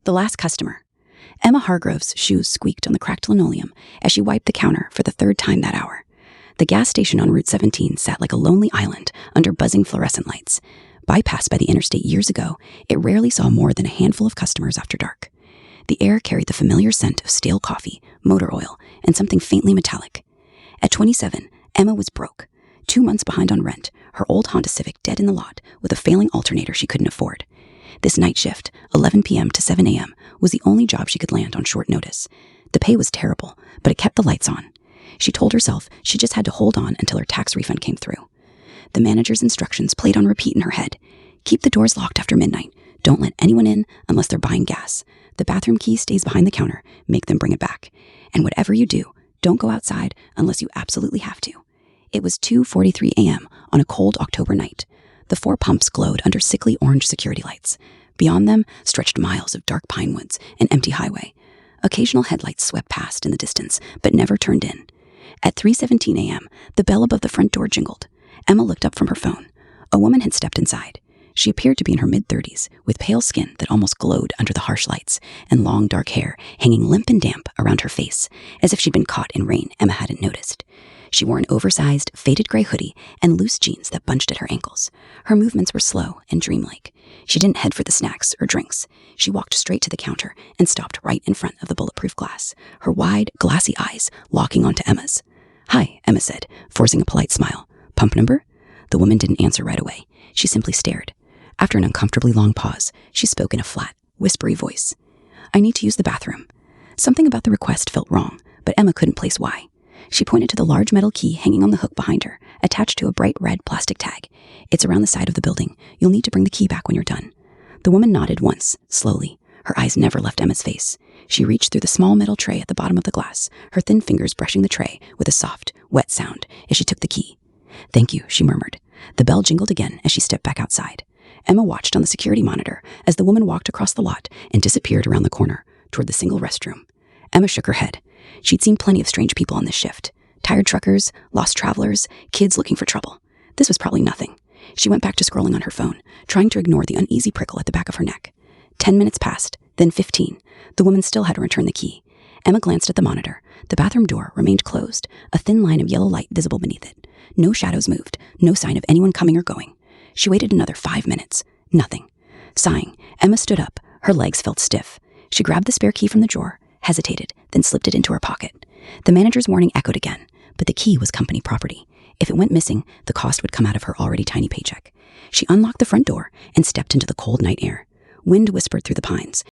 The last customer. Emma Hargrove's shoes squeaked on the cracked linoleum as she wiped the counter for the third time that hour. The gas station on Route 17 sat like a lonely island under buzzing fluorescent lights. Bypassed by the interstate years ago, it rarely saw more than a handful of customers after dark. The air carried the familiar scent of stale coffee, motor oil, and something faintly metallic. At 27, Emma was broke. 2 months behind on rent, her old Honda Civic dead in the lot with a failing alternator she couldn't afford. This night shift, 11 p.m. to 7 a.m., was the only job she could land on short notice. The pay was terrible, but it kept the lights on. She told herself she just had to hold on until her tax refund came through. The manager's instructions played on repeat in her head. Keep the doors locked after midnight. Don't let anyone in unless they're buying gas. The bathroom key stays behind the counter. Make them bring it back. And whatever you do, don't go outside unless you absolutely have to. It was 2:43 a.m. on a cold October night. The 4 pumps glowed under sickly orange security lights. Beyond them stretched miles of dark pine woods and empty highway. Occasional headlights swept past in the distance, but never turned in. At 3:17 a.m., the bell above the front door jingled. Emma looked up from her phone. A woman had stepped inside. She appeared to be in her mid-30s, with pale skin that almost glowed under the harsh lights, and long dark hair hanging limp and damp around her face, as if she'd been caught in rain Emma hadn't noticed. She wore an oversized, faded gray hoodie and loose jeans that bunched at her ankles. Her movements were slow and dreamlike. She didn't head for the snacks or drinks. She walked straight to the counter and stopped right in front of the bulletproof glass, her wide, glassy eyes locking onto Emma's. "Hi," Emma said, forcing a polite smile. "Pump number?" The woman didn't answer right away. She simply stared. After an uncomfortably long pause, she spoke in a flat, whispery voice. "I need to use the bathroom." Something about the request felt wrong, but Emma couldn't place why. She pointed to the large metal key hanging on the hook behind her, attached to a bright red plastic tag. "It's around the side of the building. You'll need to bring the key back when you're done." The woman nodded once, slowly. Her eyes never left Emma's face. She reached through the small metal tray at the bottom of the glass, her thin fingers brushing the tray with a soft, wet sound as she took the key. "Thank you," she murmured. The bell jingled again as she stepped back outside. Emma watched on the security monitor as the woman walked across the lot and disappeared around the corner toward the single restroom. Emma shook her head. She'd seen plenty of strange people on this shift. Tired truckers, lost travelers, kids looking for trouble. This was probably nothing. She went back to scrolling on her phone, trying to ignore the uneasy prickle at the back of her neck. 10 minutes passed, then 15. The woman still hadn't returned the key. Emma glanced at the monitor. The bathroom door remained closed, a thin line of yellow light visible beneath it. No shadows moved, no sign of anyone coming or going. She waited another 5 minutes. Nothing. Sighing, Emma stood up. Her legs felt stiff. She grabbed the spare key from the drawer, hesitated, then slipped it into her pocket. The manager's warning echoed again, but the key was company property. If it went missing, the cost would come out of her already tiny paycheck. She unlocked the front door and stepped into the cold night air. Wind whispered through the pines,